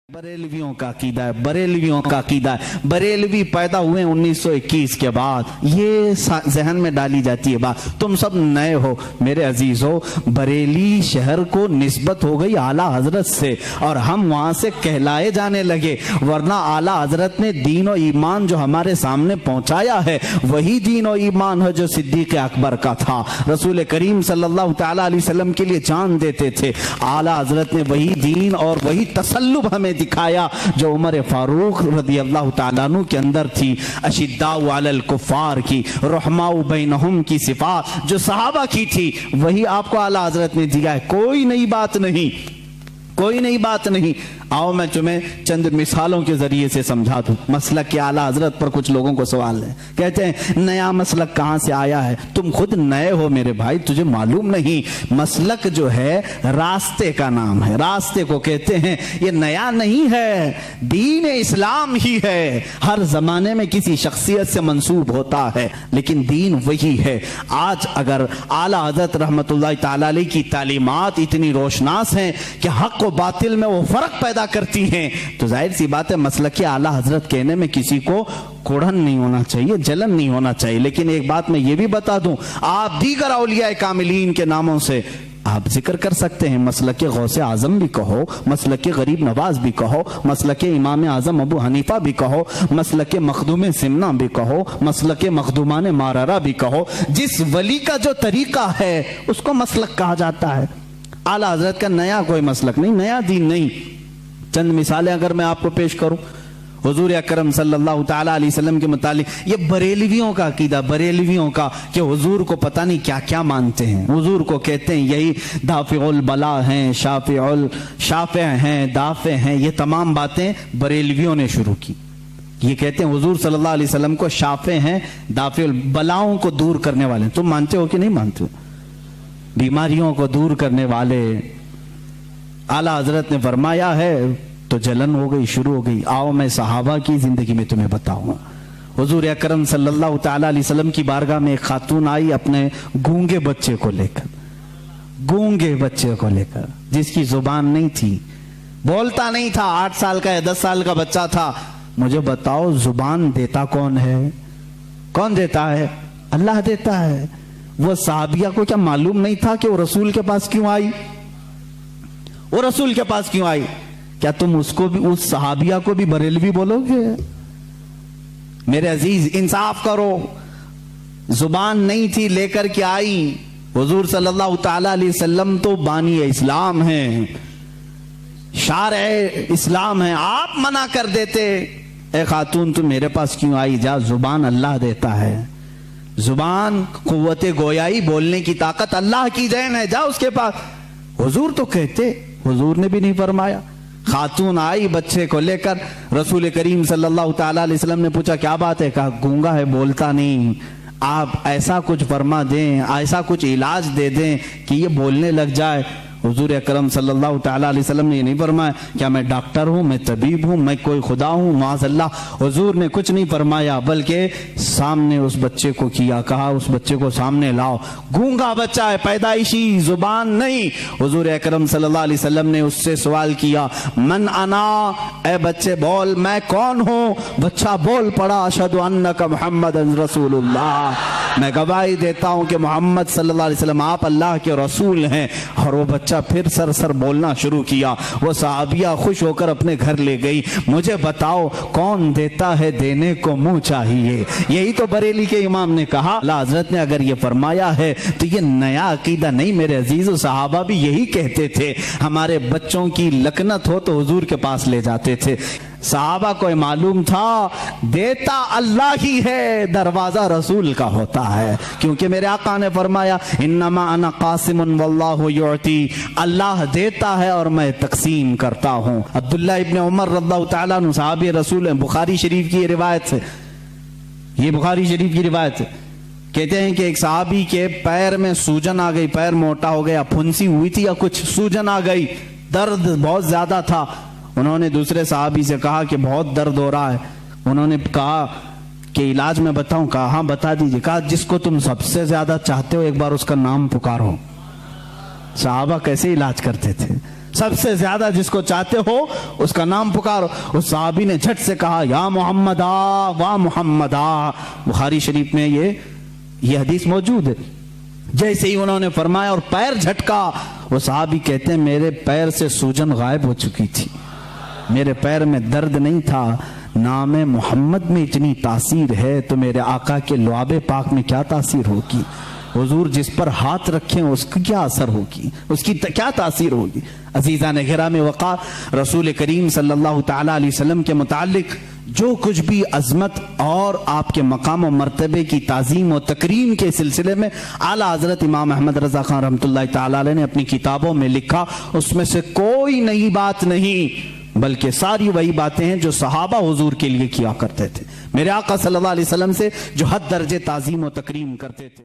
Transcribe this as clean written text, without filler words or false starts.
बरेलवियों का अकीदा है, बरेलवियों का अकीदा है। बरेलवी पैदा हुए 1921 के बाद। ये जहन में डाली जाती है बात। तुम सब नए हो मेरे अजीज हो, बरेली शहर को निस्बत हो गई आला हजरत से और हम वहां से कहलाए जाने लगे, वरना आला हजरत ने दीन और ईमान जो हमारे सामने पहुंचाया है वही दीन और ईमान है जो सिद्दीक अकबर का था। रसूल करीम सल्लल्लाहु तआला अलैहि वसल्लम के लिए जान देते थे। आला हजरत ने वही दीन और वही तसल्लुब हमें दिखाया जो उमर फारूक रज़ी अल्लाह तआला अन्हु के अंदर थी। अशिद्दाउ अलल कुफ़ार की, रहमाउ बैनहुम की सिफात जो सहाबा की थी वही आपको आला हजरत ने दिया है। कोई नई बात नहीं, कोई नई बात नहीं। आओ मैं तुम्हें चंद मिसालों के जरिए से समझा दूं। मसलक के आला हजरत पर कुछ लोगों को सवाल है, कहते हैं नया मसलक कहां से आया है? तुम खुद नए हो मेरे भाई, तुझे मालूम नहीं। मसलक जो है रास्ते का नाम है, रास्ते को कहते हैं। ये नया नहीं है, दीन इस्लाम ही है। हर जमाने में किसी शख्सियत से मंसूब होता है लेकिन दीन वही है। आज अगर आला हजरत रहमतुल्लाह तआला अलैहि की तालीमात इतनी रोशनास हैं कि हक और बातिल में वो फर्क पैदा करती हैं, तो जाहिर सी बात है मसलक आला हजरत कहने में किसी को कोढ़न नहीं होना चाहिए, जलन नहीं होना चाहिए। लेकिन एक बात मैं ये भी बता दूं, आप दीगर औलिया कामिलीन के नामों से आप जिक्र कर सकते हैं। मसलक गौसे आजम भी कहो, मसलक गरीब नवाज भी कहो, मसलक इमाम आजम अबू हनीफा भी कहो, मसलक मखदूम सिमना भी कहो, मसलक मखदूमान मारारा भी कहो। जिस वली का जो तरीका है उसको मसलक कहा जाता है। आला हजरत का नया कोई मसलक नहीं, नया दीन नहीं। चंद मिसालें अगर मैं आपको पेश करूं, हुजूर अकरम सल्लल्लाहु तआला अलैहि वसल्लम के मुतालिक ये बरेलवियों का अकीदा, बरेलवियों का कि हुजूर को पता नहीं क्या क्या मानते हैं। हुजूर को कहते हैं यही दाफिउल बला हैं, शाफे हैं, दाफे हैं। ये तमाम बातें बरेलवियों ने शुरू की। ये कहते हैं हुजूर सल्लल्लाहु अलैहि वसल्लम को शाफे हैं, दाफिउल बलाओं को दूर करने वाले। तुम मानते हो कि नहीं मानते हो? बीमारियों को दूर करने वाले। आला हजरत ने फरमाया है तो जलन हो गई, शुरू हो गई। आओ मैं सहाबा की जिंदगी में तुम्हें बताऊंगा। हुजूर अकरम सल्लल्लाहु तआला अलैहि वसल्लम की बारगाह में एक खातून आई अपने गूंगे बच्चे को लेकर, गूंगे बच्चे को लेकर, जिसकी जुबान नहीं थी, बोलता नहीं था, 8 साल का या 10 साल का बच्चा था। मुझे बताओ जुबान देता कौन है? कौन देता है? अल्लाह देता है। वो साहबिया को क्या मालूम नहीं था कि वो रसूल के पास क्यों आई? वो रसूल के पास क्यों आई? क्या तुम उसको भी, उस सहाबिया को भी बरेलवी बोलोगे? मेरे अजीज इंसाफ करो। जुबान नहीं थी, लेकर के आई। हुजूर सल्लल्लाहु तआला अलैहि वसल्लम तो बानी इस्लाम हैं, शारे इस्लाम हैं। आप मना कर देते, ए खातून तुम मेरे पास क्यों आई? जा, जुबान अल्लाह देता है। जुबान कुव्वते गोयाई, बोलने की ताकत अल्लाह की देन है, जा उसके पास। हुजूर तो कहते, हुजूर ने भी नहीं फरमाया। खातून आई बच्चे को लेकर, रसूल करीम सल्लल्लाहु तआला अलैहि वसल्लम ने पूछा क्या बात है? कहा गूंगा है, बोलता नहीं। आप ऐसा कुछ फरमा दें, ऐसा कुछ इलाज दे दें कि ये बोलने लग जाए। हुजूर अकरम सल्लल्लाहु तआला अलैहि वसल्लम ने ये नहीं फरमाया क्या मैं डॉक्टर हूँ, मैं तबीब हूँ, मैं कोई खुदा हूँ, माज़अल्लाह। हुजूर ने कुछ नहीं फरमाया, बल्कि सामने उस बच्चे को किया, कहा उस बच्चे को सामने लाओ। गूंगा बच्चा है, पैदाइशी, जुबान नहीं। हुजूर अकरम सल्लल्लाहु अलैहि वसल्लम ने उससे सवाल किया, मन अना, ए बच्चे बोल मैं कौन हूँ? बच्चा बोल पड़ा, अशहदु अन्नका मुहम्मदन रसूलुल्लाह, मैं गवाही देता हूँ कि मोहम्मद सल्लल्लाहु अलैहि वसल्लम आप अल्लाह के रसूल हैं। और वो बच्चा फिर सर बोलना शुरू किया। वो सहाबिया खुश होकर अपने घर ले गई। मुझे बताओ कौन देता है, देने को मुंह चाहिए। यही तो बरेली के इमाम ने कहा। अल्लाह हजरत ने अगर ये फरमाया है तो ये नया अकीदा नहीं मेरे अजीजों। सहाबा भी यही कहते थे। हमारे बच्चों की लकनत हो तो हुजूर के पास ले जाते थे। सहाबा को मालूम था देता अल्लाह ही है, दरवाजा रसूल का होता है। क्योंकि मेरे आका ने फरमाया इन्नमा अना कासिमुन वल्लाहु युअती, अल्लाह देता है और मैं तकसीम करता हूँ। अब्दुल्लाह इब्न उमर रज़ियल्लाहु तआला अन्हु सहाबी रसूल हैं। बुखारी शरीफ की रिवायत है, ये बुखारी शरीफ की रिवायत है। कहते हैं कि एक सहाबी के पैर में सूजन आ गई, पैर मोटा हो गया, फुंसी हुई थी या कुछ, सूजन आ गई, दर्द बहुत ज्यादा था। उन्होंने दूसरे साहबी से कहा कि बहुत दर्द हो रहा है। उन्होंने कहा कि इलाज में बताऊं? कहा हाँ बता दीजिए। कहा जिसको तुम सबसे ज्यादा चाहते हो एक बार उसका नाम पुकारो। साहबा कैसे इलाज करते थे? سب سے زیادہ جس کو چاہتے ہو اس کا نام پکارو۔ اس صحابی نے جھٹ سے کہا یا محمدا وا محمدا۔ بخاری شریف میں یہ حدیث موجود ہے۔ جیسے ہی انہوں نے فرمایا اور پیر جھٹکا، وہ صحابی کہتے ہیں میرے پیر سے سوجن غائب ہو چکی تھی، میرے پیر میں درد نہیں تھا۔ نام محمد میں اتنی تاثیر ہے تو میرے آقا کے لعاب پاک میں کیا تاثیر ہوگی؟ حضور جس پر ہاتھ رکھیں اس کی کیا اثر ہوگی، اس کی کیا تاثیر ہوگی؟ عزیزان گرامی وقار، رسول کریم صلی اللہ تعالی علیہ وسلم کے متعلق جو کچھ بھی عظمت اور آپ کے مقام و مرتبے کی تعظیم و تکریم کے سلسلے میں اعلیٰ حضرت امام احمد رضا خان رحمۃ اللہ تعالی علیہ نے اپنی کتابوں میں لکھا، اس میں سے کوئی نئی بات نہیں، بلکہ ساری وہی باتیں ہیں جو صحابہ حضور کے لیے کیا کرتے تھے، میرے آقا صلی اللہ علیہ وسلم سے جو حد درجے تعظیم و تکریم کرتے تھے۔